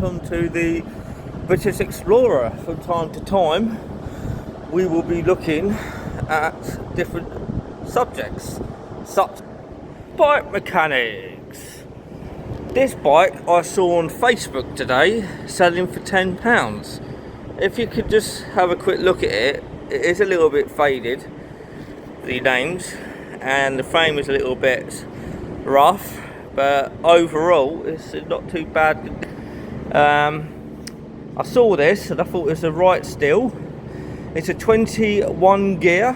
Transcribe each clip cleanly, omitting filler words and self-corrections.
welcome to the British Explorer. From time to time we will be looking at different subjects, such as bike mechanics. This bike I saw on Facebook today selling for £10. If you could just have a quick look at it, it is a little bit faded, the names, and the frame is a little bit rough, but overall it's not too bad. I saw this and I thought it was the right steel. It's a 21 gear,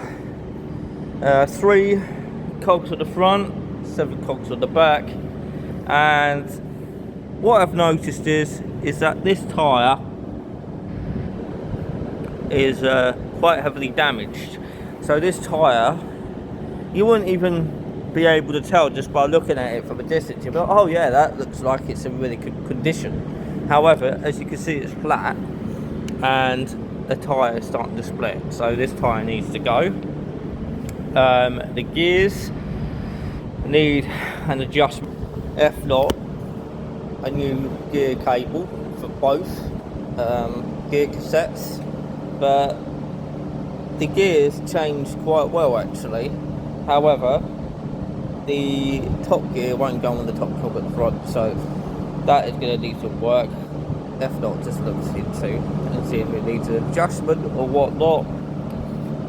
3 cogs at the front, 7 cogs on the back, and what I've noticed is that this tyre is quite heavily damaged. So this tyre, you wouldn't even be able to tell just by looking at it from a distance. You'll be like, oh yeah, that looks like it's in really good condition. However, as you can see, it's flat and the tyre is starting to split, so this tyre needs to go. The gears need an adjustment, if not a new gear cable for both gear cassettes, but the gears changed quite well actually. However, the top gear won't go on the top cog at the front, so that is going to need some work. If not, just look into and see if it needs an adjustment or whatnot.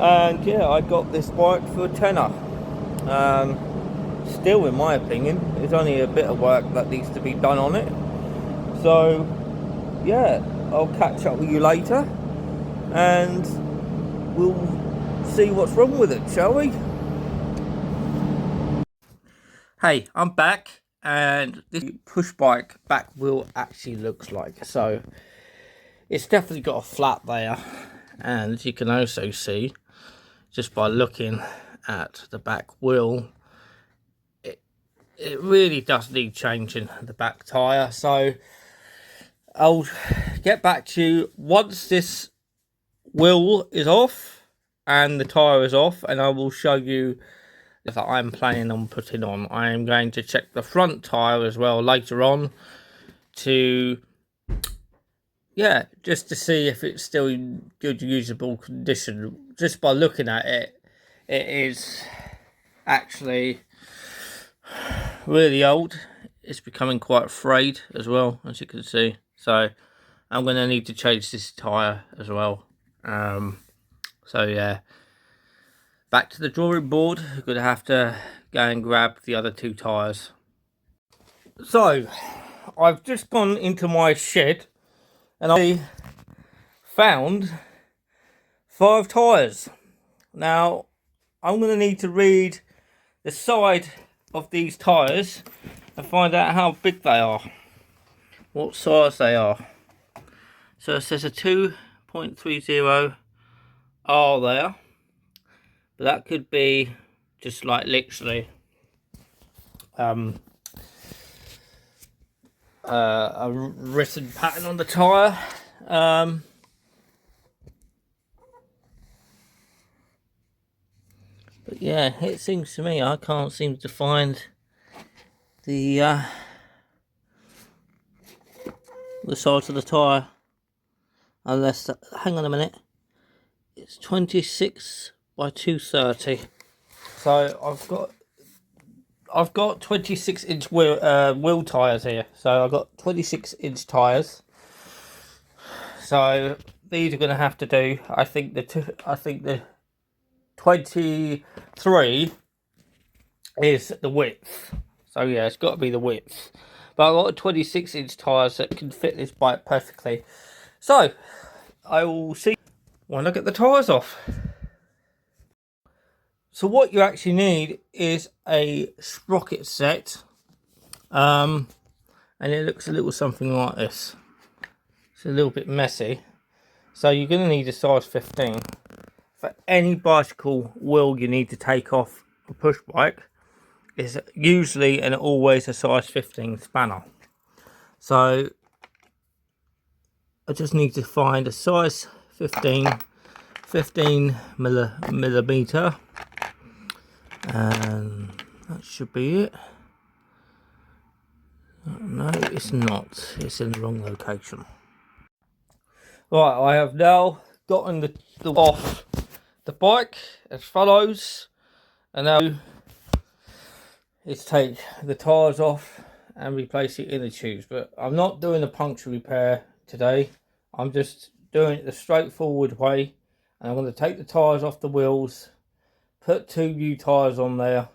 And yeah, I got this bike for a tenner. Still, in my opinion, there's only a bit of work that needs to be done on it. So yeah, I'll catch up with you later and we'll see what's wrong with it, shall we? Hey, I'm back, and this push bike back wheel actually looks like. So it's definitely got a flat there, and you can also see just by looking at the back wheel, it really does need changing the back tyre. So I'll get back to you once this wheel is off and the tyre is off, and I will show you that I'm planning on putting on. I am going to check the front tyre as well later on to, yeah, just to see if it's still in good usable condition. Just by looking at it, it is actually really old. It's becoming quite frayed as well, as you can see. So I'm going to need to change this tyre as well. So yeah, back to the drawing board. We're going to have to go and grab the other 2 tyres. So I've just gone into my shed and I found 5 tyres. Now I'm going to need to read the side of these tyres and find out how big they are, what size they are. So it says a 2.30 R there, but that could be just like literally a written pattern on the tyre. But yeah, it seems to me I can't seem to find the size of the tyre, unless, hang on a minute, it's 26 by 230. So I've got 26-inch wheel tyres here. So I've got 26-inch tyres. So these are going to have to do. I think the 23 is the width. So yeah, it's got to be the width. But I've got 26-inch tyres that can fit this bike perfectly. So I will see when I get the tyres off. So what you actually need is a sprocket set, and it looks a little something like this. It's a little bit messy, so you're going to need a size 15. For any bicycle wheel you need to take off a push bike, is usually and always a size 15 spanner. So I just need to find a size 15 millimeter. And that should be it. No, it's not. It's in the wrong location. Right, I have now gotten the off the bike as follows, and now it's take the tyres off and replace the inner tubes. But I'm not doing a puncture repair today. I'm just doing it the straightforward way, and I'm going to take the tyres off the wheels, put 2 new tyres on there,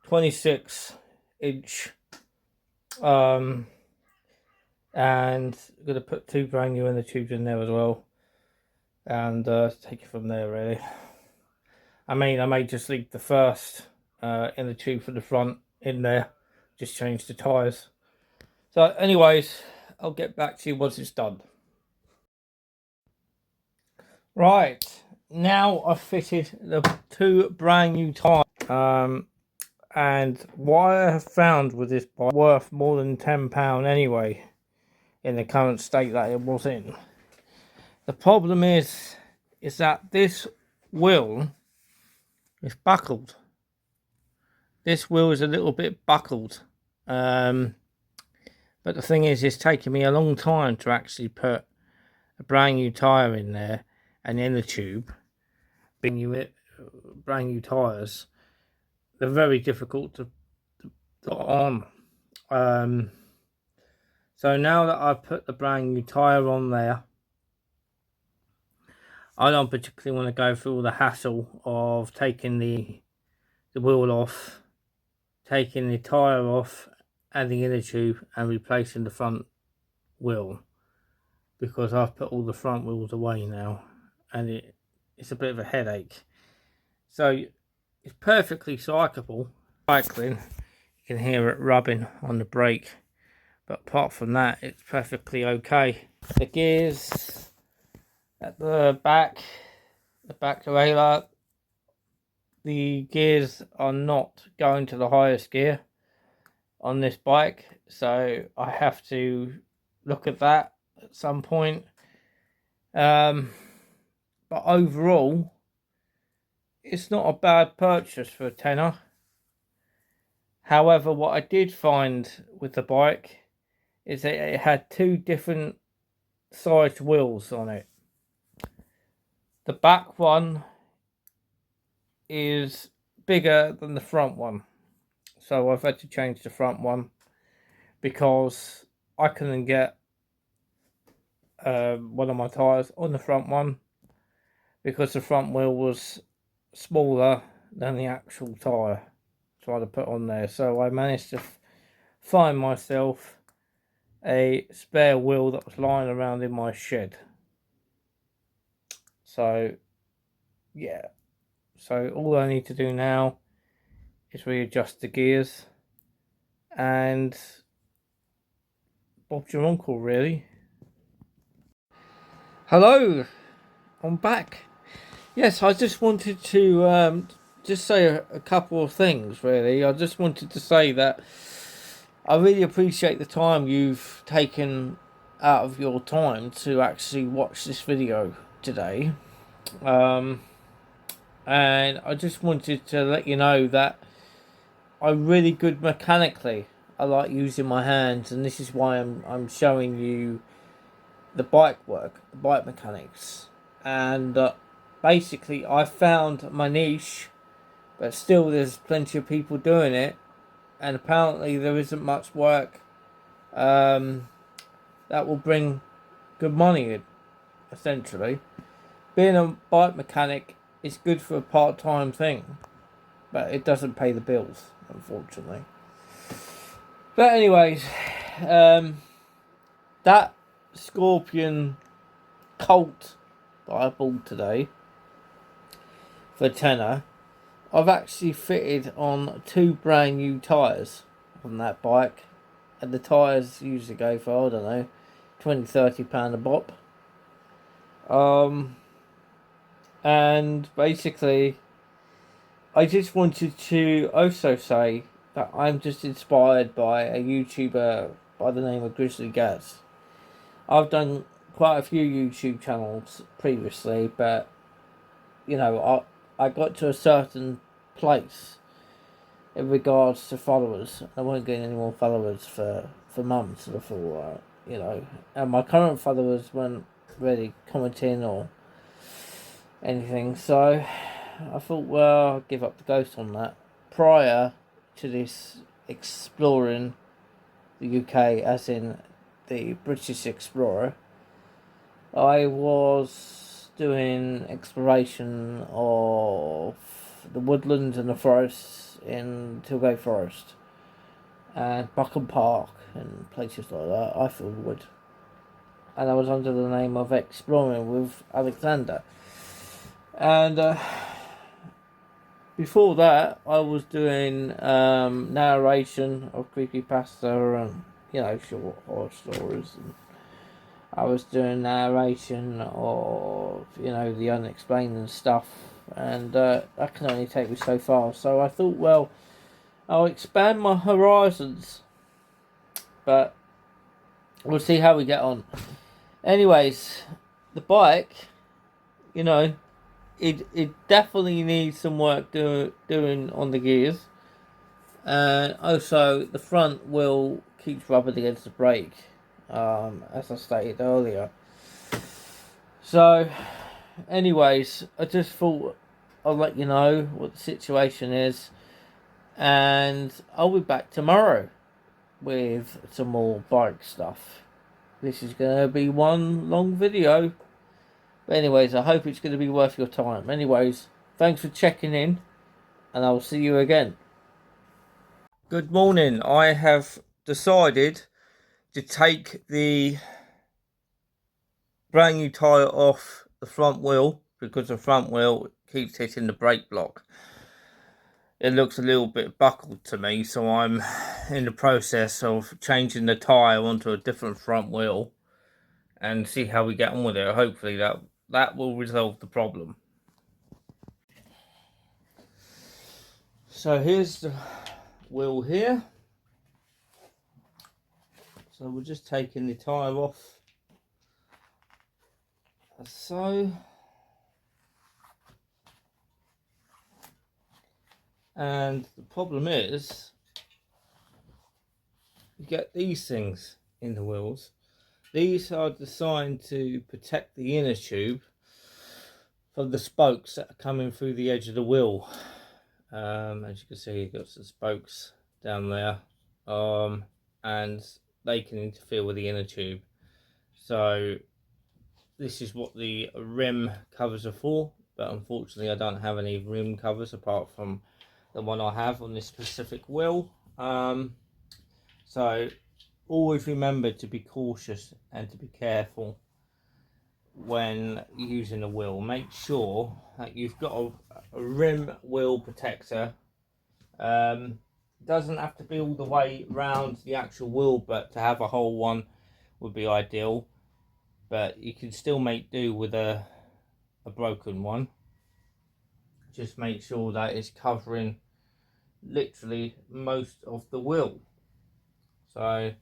26-inch, and I'm going to put 2 brand new inner tubes in there as well, and take it from there really. I may just leave the first inner tube for the front in there, just change the tyres. So anyways, I'll get back to you once it's done. Right, now I've fitted the 2 brand new tyres. And what I have found with this bike, worth more than £10 anyway, in the current state that it was in. The problem is that this wheel is buckled. This wheel is a little bit buckled. But the thing is, it's taken me a long time to actually put a brand new tyre in there and in the tube. Brand new tyres. They're very difficult to put on. So now that I've put the brand new tyre on there, I don't particularly want to go through all the hassle of taking the wheel off, taking the tyre off, adding in the tube and replacing the front wheel, because I've put all the front wheels away now and it's a bit of a headache. So it's perfectly cyclable. Cycling, you can hear it rubbing on the brake, but apart from that, it's perfectly okay. The gears at the back derailleur, the gears are not going to the highest gear on this bike, so I have to look at that at some point. But overall, it's not a bad purchase for a tenner. However, what I did find with the bike is that it had 2 different sized wheels on it. The back one is bigger than the front one, so I've had to change the front one because I couldn't get one of my tyres on the front one because the front wheel was smaller than the actual tyre trying to put on there. So I managed to find myself a spare wheel that was lying around in my shed. So yeah, so all I need to do now is readjust the gears and Bob's your uncle really. Hello, I'm back. Yes, I just wanted to just say a couple of things really. I just wanted to say that I really appreciate the time you've taken out of your time to actually watch this video today. And I just wanted to let you know that I'm really good mechanically. I like using my hands, and this is why I'm showing you the bike work, the bike mechanics. And basically I found my niche, but still there's plenty of people doing it, and apparently there isn't much work that will bring good money in, essentially. Being a bike mechanic is good for a part-time thing, but it doesn't pay the bills, unfortunately. But anyways, that Scorpion Colt that I bought today for tenner, I've actually fitted on 2 brand new tyres on that bike, and the tyres usually go for, I don't know, £20-30 a bop. And basically I just wanted to also say that I'm just inspired by a YouTuber by the name of Grizzly Gaz. I've done quite a few YouTube channels previously, but you know, I got to a certain place in regards to followers. I won't get any more followers for for months. And I thought, you know, and my current followers weren't really commenting or anything, so I thought, well, I'll give up the ghost on that. Prior to this exploring the UK, as in the British explorer, I was doing exploration of the woodlands and the forests in Tilgate Forest and Buckham Park and places like that, Ifield Wood. And I was under the name of Exploring with Alexander. And before that, I was doing narration of creepypasta and, you know, short horror stories. And I was doing narration of, you know, the unexplained and stuff. And that can only take me so far. So I thought, well, I'll expand my horizons. But we'll see how we get on. Anyways, the bike, you know, it definitely needs some work doing on the gears. And also, the front wheel keeps rubbing against the brake, as I stated earlier. So, anyways, I just thought I'll let you know what the situation is. And I'll be back tomorrow with some more bike stuff. This is going to be one long video. But anyways, I hope it's going to be worth your time. Anyways, thanks for checking in, and I'll see you again. Good morning. I have decided to take the brand new tyre off the front wheel because the front wheel keeps hitting the brake block. It looks a little bit buckled to me, so I'm in the process of changing the tyre onto a different front wheel and see how we get on with it. Hopefully that will resolve the problem. So here's the wheel here. So we're just taking the tyre off, as so. And the problem is, you get these things in the wheels. These are designed to protect the inner tube from the spokes that are coming through the edge of the wheel. As you can see, you've got some spokes down there, and they can interfere with the inner tube. So this is what the rim covers are for, but unfortunately I don't have any rim covers apart from the one I have on this specific wheel. So always remember to be cautious and to be careful when using a wheel. Make sure that you've got a rim wheel protector. Doesn't have to be all the way round the actual wheel, but to have a whole one would be ideal. But you can still make do with a broken one. Just make sure that it's covering literally most of the wheel. So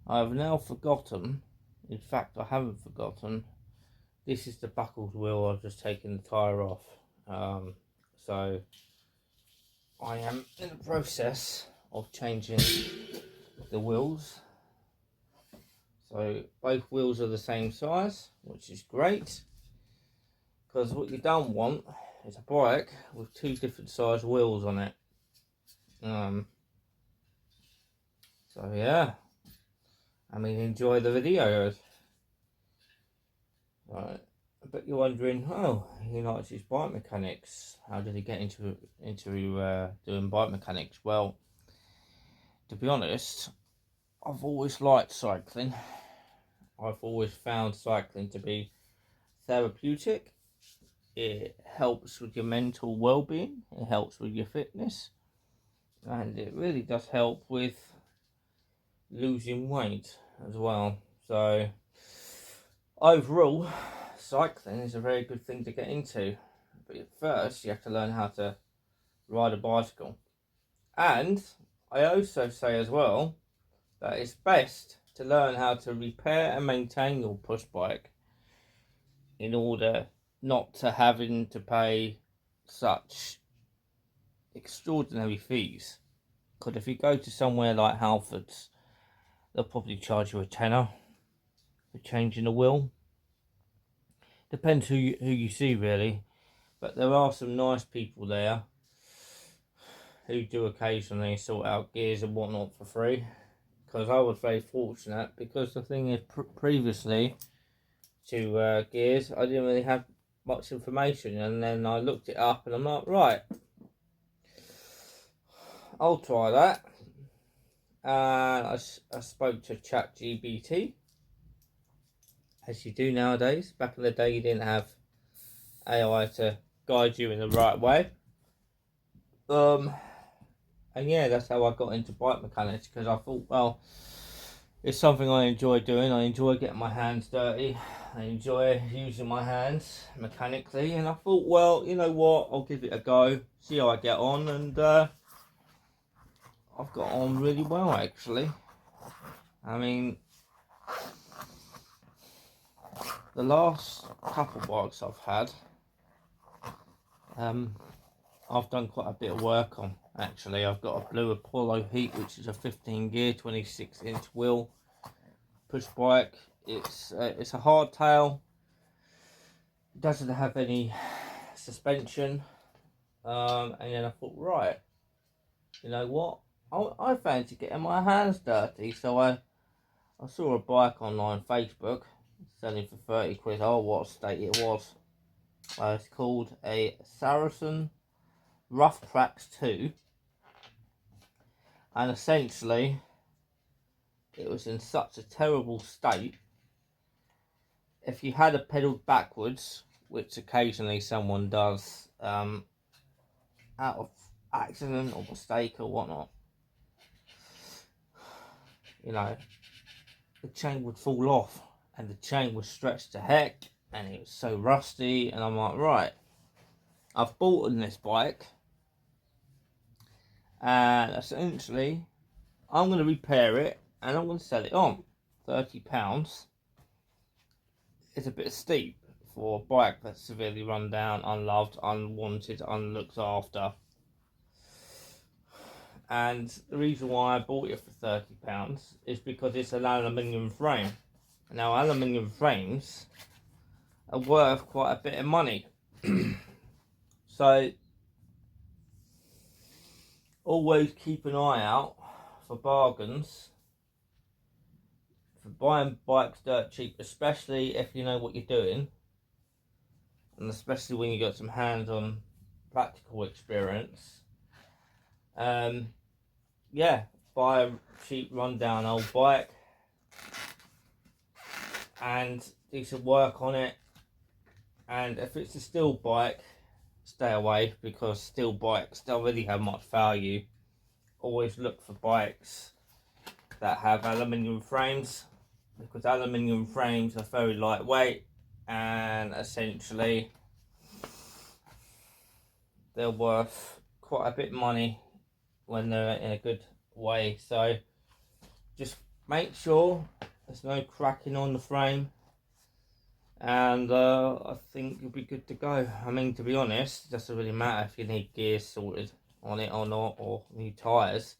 I've now forgotten, in fact I haven't forgotten, this is the buckled wheel. I've just taken the tyre off. So I am in the process of changing the wheels. So both wheels are the same size, which is great, because what you don't want is a bike with two different size wheels on it. So yeah, I mean, enjoy the video. Right, I bet you're wondering, oh, he likes his bike mechanics. How did he get into doing bike mechanics? Well, to be honest, I've always liked cycling. I've always found cycling to be therapeutic. It helps with your mental well-being. It helps with your fitness, and it really does help with losing weight as well. So overall, cycling is a very good thing to get into, but at first you have to learn how to ride a bicycle. And I also say as well that it's best to learn how to repair and maintain your push bike in order not to having to pay such extraordinary fees. Because if you go to somewhere like Halfords they'll probably charge you a tenner for changing the wheel. Depends who you see really, but there are some nice people there who do occasionally sort out gears and whatnot for free. Because I was very fortunate, because the thing is, previously to gears, I didn't really have much information, and then I looked it up and I'm like, right, I'll try that. And I spoke to ChatGPT, as you do nowadays. Back in the day, you didn't have AI to guide you in the right way. And yeah, that's how I got into bike mechanics, because I thought, well, it's something I enjoy doing. I enjoy getting my hands dirty. I enjoy using my hands mechanically, and I thought, well, you know what, I'll give it a go, see how I get on, and I've got on really well, actually. I mean, the last couple of bikes I've had, I've done quite a bit of work on, actually. I've got a Blue Apollo Heat, which is a 15 gear, 26-inch wheel push bike. It's a hardtail. It doesn't have any suspension. And then I thought, right, you know what? I fancy getting my hands dirty. So I saw a bike online, Facebook, selling for 30 quid. Oh, what a state it was. It's called a Saracen Rough Tracks 2. And essentially, it was in such a terrible state. If you had it pedalled backwards, which occasionally someone does, out of accident or mistake or whatnot, you know, the chain would fall off, and the chain was stretched to heck, and it was so rusty. And I'm like, right, I've bought on this bike, and essentially I'm going to repair it and I'm going to sell it on. £30 is a bit steep for a bike that's severely run down, unloved, unwanted, unlooked after. And the reason why I bought it for £30 is because it's an aluminium frame. Now, aluminium frames are worth quite a bit of money. So always keep an eye out for bargains, for buying bikes dirt cheap, especially if you know what you're doing, and especially when you got some hands-on practical experience. Yeah, buy a cheap rundown old bike and do some work on it. And if it's a steel bike, stay away, because steel bikes don't really have much value. Always look for bikes that have aluminium frames, because aluminium frames are very lightweight, and essentially they're worth quite a bit of money when they're in a good way. So just make sure there's no cracking on the frame, and I think you'll be good to go. I mean, to be honest, it doesn't really matter if you need gears sorted on it or not, or new tyres.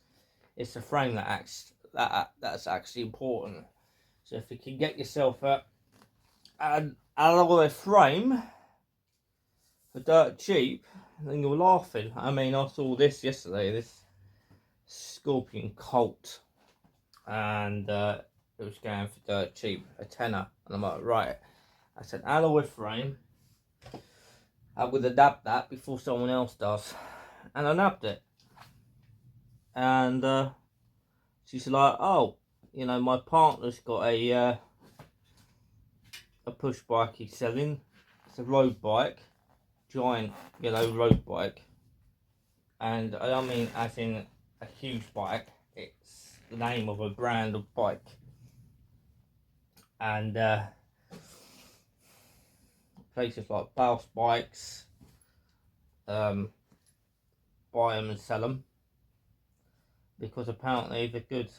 It's the frame that's actually important. So if you can get yourself an alloy frame for dirt cheap, then you're laughing. I mean, I saw this yesterday, this Scorpion Colt, and it was going for dirt cheap, a tenner. And I'm like, right, that's an alloy frame. I would adapt that before someone else does. And I nabbed it. And she's like, oh, you know, my partner's got a push bike he's selling. It's a road bike, giant, you know, road bike. And I don't mean as in a huge bike. It's the name of a brand of bike. And places like Baus Bikes buy them and sell them, because apparently they're good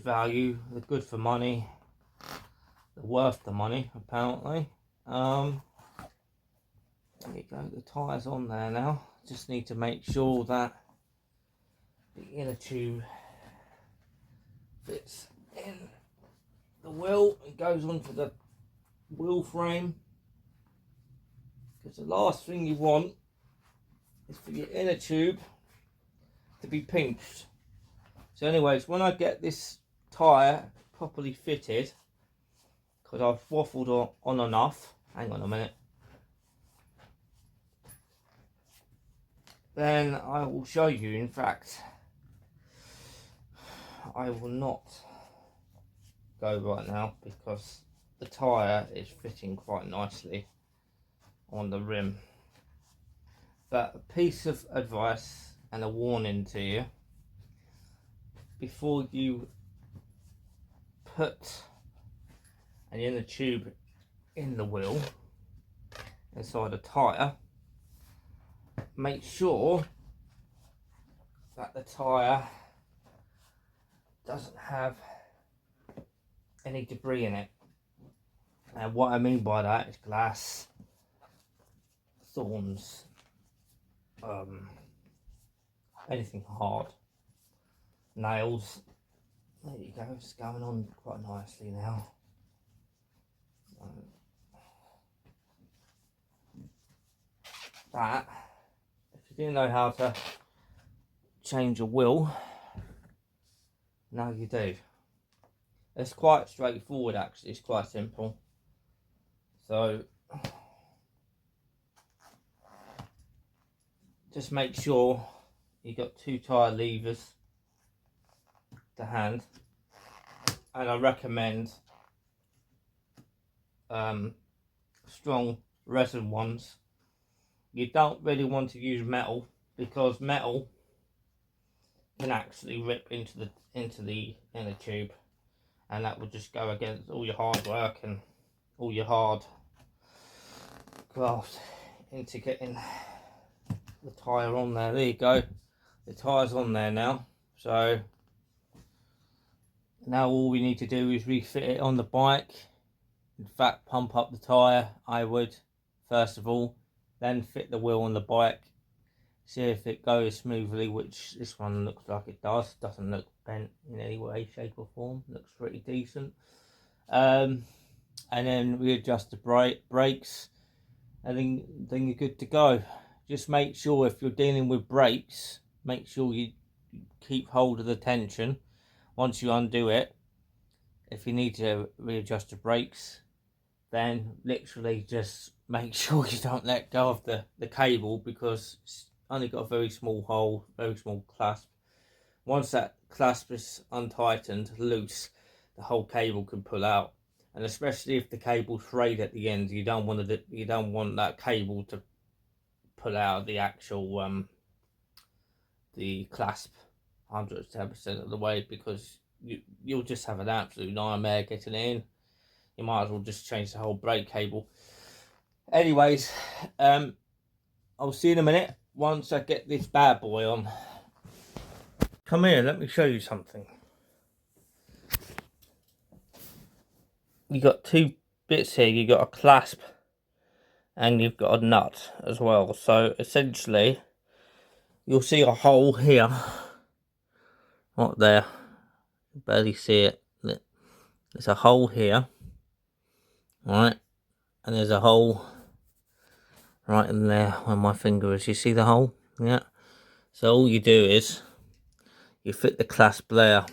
value, they're good for money, they're worth the money apparently. There you go, the tyres on there now. Just need to make sure that the inner tube fits the wheel and goes onto the wheel frame, because the last thing you want is for your inner tube to be pinched. So anyways, when I get this tyre properly fitted, because I've waffled on enough, hang on a minute, then I will show you. In fact, I will not go right now because the tyre is fitting quite nicely on the rim. But a piece of advice and a warning to you: before you put an inner tube in the wheel inside a tyre, make sure that the tyre doesn't have any debris in it. And what I mean by that is glass, thorns, anything hard, nails. There you go, it's going on quite nicely now. That, if you didn't know how to change a wheel, now you do. It's quite straightforward actually, it's quite simple. So just make sure you got 2 tyre levers to hand, and I recommend strong resin ones. You don't really want to use metal, because metal can actually rip into the inner tube, and that would just go against all your hard work and all your hard graft into getting the tyre on there. There you go, the tyre's on there now. So now all we need to do is refit it on the bike. In fact, pump up the tyre, I would, first of all, then fit the wheel on the bike, see if it goes smoothly, which this one looks like it does. Doesn't look bent in any way, shape or form, looks pretty decent. And then readjust the brakes, and then you're good to go. Just make sure, if you're dealing with brakes, make sure you keep hold of the tension. Once you undo it, if you need to readjust the brakes, then literally just make sure you don't let go of the cable, because it's only got a very small hole, very small clasp. Once that clasp is untightened, loose, the whole cable can pull out. And especially if the cable's frayed at the end, you don't want that cable to pull out the actual the clasp 110% of the way, because you'll just have an absolute nightmare getting it in. You might as well just change the whole brake cable. Anyways, I'll see you in a minute once I get this bad boy on. Come here, let me show you something. You got 2 bits here. You got a clasp and you've got a nut as well. So essentially, you'll see a hole here, right there. You barely see it. There's a hole here, right, and there's a hole right in there where my finger is. You see the hole? Yeah. So all you do is you fit the clasp there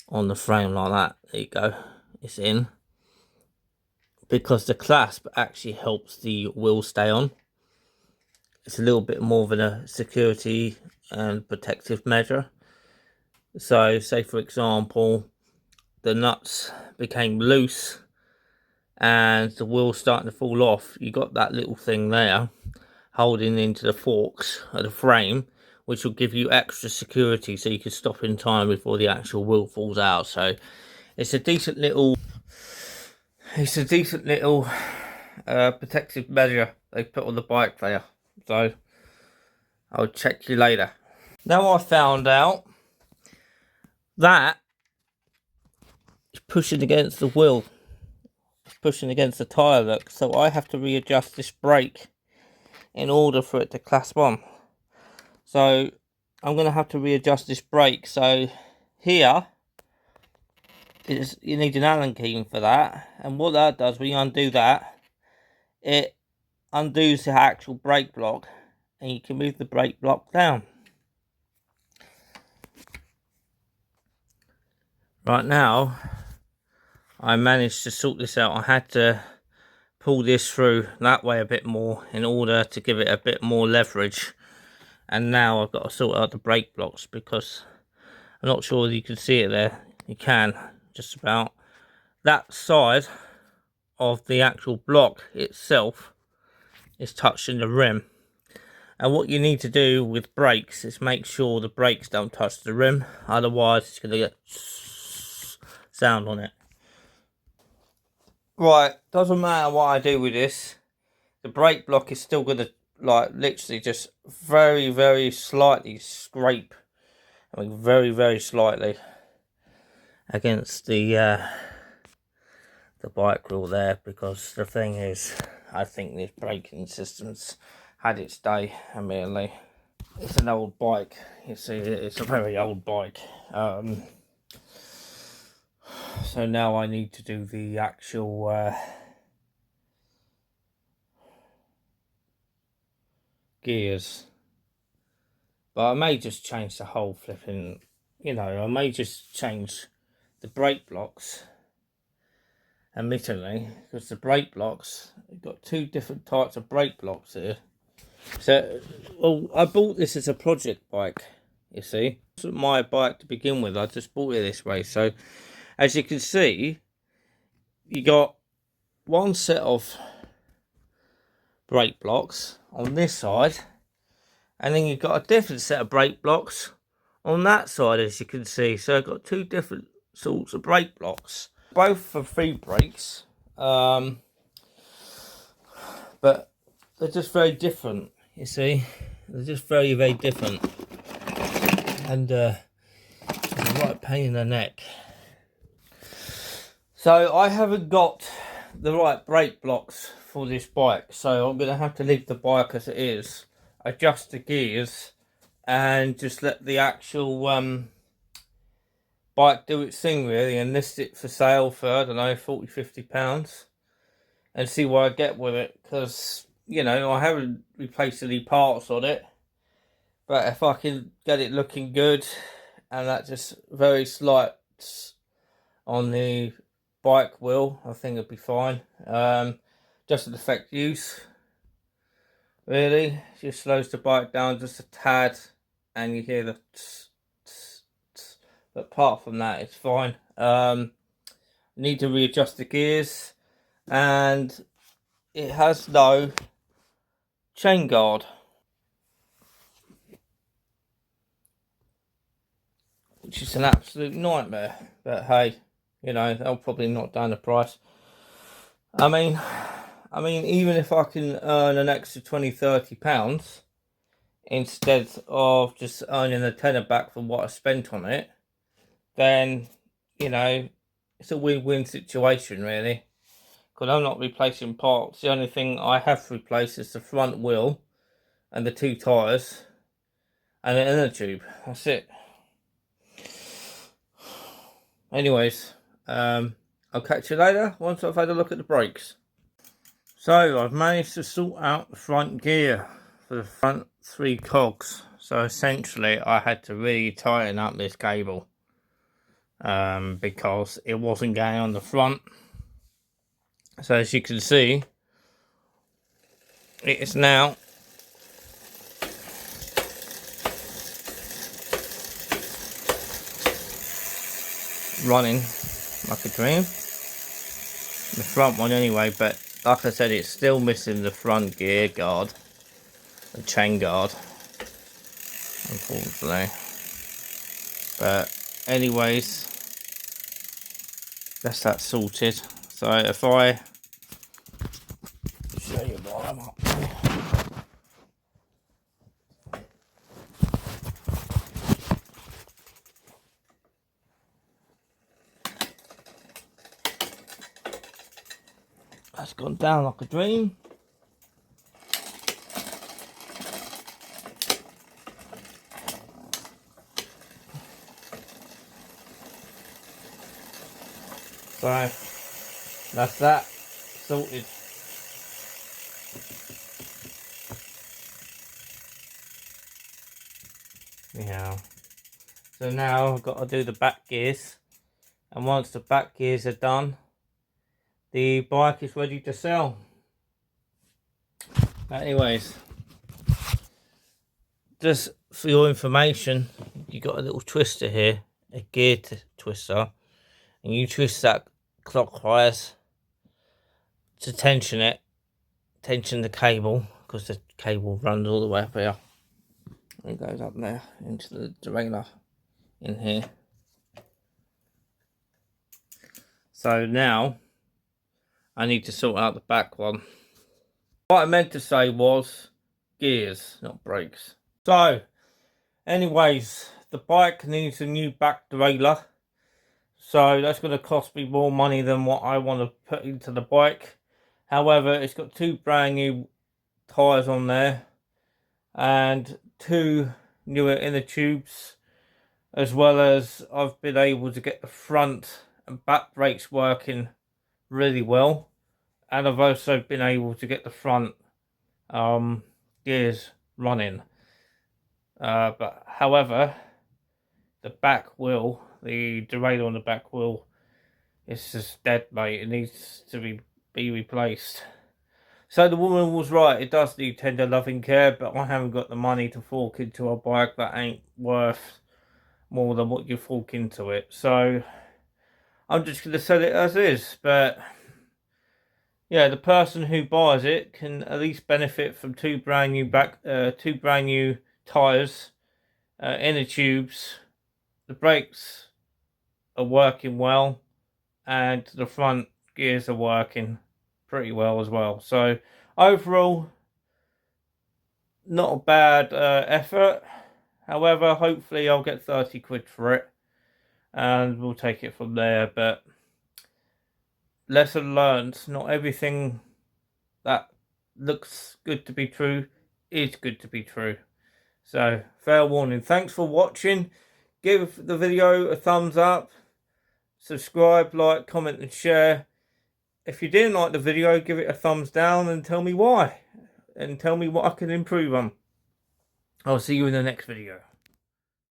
on the frame like that. There you go. It's in. Because the clasp actually helps the wheel stay on. It's a little bit more of a security and protective measure. So say for example, the nuts became loose and the wheel's starting to fall off, you got that little thing there holding into the forks of the frame, which will give you extra security so you can stop in time before the actual wheel falls out. So it's a decent little protective measure they put on the bike there. So I'll check you later. Now I found out that it's pushing against the wheel, it's pushing against the tyre, look. So I have to readjust this brake in order for it to clasp on. So I'm going to have to readjust this brake. So here is you need an Allen key for that, and what that does when you undo that, it undoes the actual brake block, and you can move the brake block down. Right now, I managed to sort this out. I had to pull this through that way a bit more in order to give it a bit more leverage, and now I've got to sort out the brake blocks because I'm not sure if you can see it there. You can, just about. That side of the actual block itself is touching the rim, and what you need to do with brakes is make sure the brakes don't touch the rim, otherwise it's going to get sound on it. Right, doesn't matter what I do with this, the brake block is still going to, like, literally just very, very slightly scrape, I mean very, very slightly, against the bike wheel there, because the thing is, I think this braking system's had its day, admittedly. It's an old bike, you see, it's a very old bike. So now I need to do the actual gears. But I may just change the whole flipping, you know, I may just change the brake blocks, admittedly, because the brake blocks, you've got two different types of brake blocks here. So, well, I bought this as a project bike, you see. It wasn't my bike to begin with, I just bought it this way. So, as you can see, you got one set of brake blocks on this side, and then you've got a different set of brake blocks on that side, as you can see. So I've got two different sorts of brake blocks, both for free brakes, but they're just very different, you see. They're just very, very different, and it's a right pain in the neck. So I haven't got the right brake blocks for this bike, so I'm going to have to leave the bike as it is, adjust the gears, and just let the actual bike do its thing, really, and list it for sale for, I don't know, 40-50 pounds, and see what I get with it, because, you know, I haven't replaced any parts on it, but if I can get it looking good, and that just very slight on the bike wheel, I think it'll be fine. Doesn't affect use, really. Just slows the bike down just a tad, and you hear the tss, tss, tss. But apart from that, it's fine. Need to readjust the gears, and it has no chain guard, which is an absolute nightmare. But hey, you know, they'll probably knock down the price. I mean, even if I can earn an extra 20-30 pounds instead of just earning a tenner back from what I spent on it, then, you know, it's a win-win situation, really. Because I'm not replacing parts. The only thing I have replaced is the front wheel and the two tyres and an inner tube. That's it. Anyways, I'll catch you later once I've had a look at the brakes. So I've managed to sort out the front gear for the front three cogs. So essentially I had to really tighten up this cable because it wasn't going on the front. So as you can see, it is now running like a dream. The front one anyway, but like I said, it's still missing the front gear guard, the chain guard, unfortunately. But anyways, that's that sorted. So if I show you what I'm up to. That's gone down like a dream. So that's that sorted. Yeah. So now I've got to do the back gears, and once the back gears are done, the bike is ready to sell. Anyways, just for your information, you got a little twister here, a gear twister, and you twist that clockwise to tension the cable, because the cable runs all the way up here. It goes up there into the derailleur in here. So now I need to sort out the back one. What I meant to say was gears, not brakes. So anyways, the bike needs a new back derailleur. So that's going to cost me more money than what I want to put into the bike. However, it's got 2 brand new tyres on there and 2 newer inner tubes, as well as I've been able to get the front and back brakes working really well, and I've also been able to get the front gears running. But however, the back wheel, the derailleur on the back wheel, it's just dead, mate. It needs to be replaced. So the woman was right, it does need tender loving care, but I haven't got the money to fork into a bike that ain't worth more than what you fork into it. So I'm just going to sell it as is. But yeah, the person who buys it can at least benefit from 2 brand new tyres, inner tubes. The brakes are working well, and the front gears are working pretty well as well. So overall, not a bad effort. However, hopefully I'll get 30 quid for it, and we'll take it from there. But lesson learned, not everything that looks good to be true is good to be true. So fair warning. Thanks for watching. Give the video a thumbs up, subscribe, like, comment and share. If you didn't like the video, give it a thumbs down and tell me why, and tell me what I can improve on. I'll see you in the next video.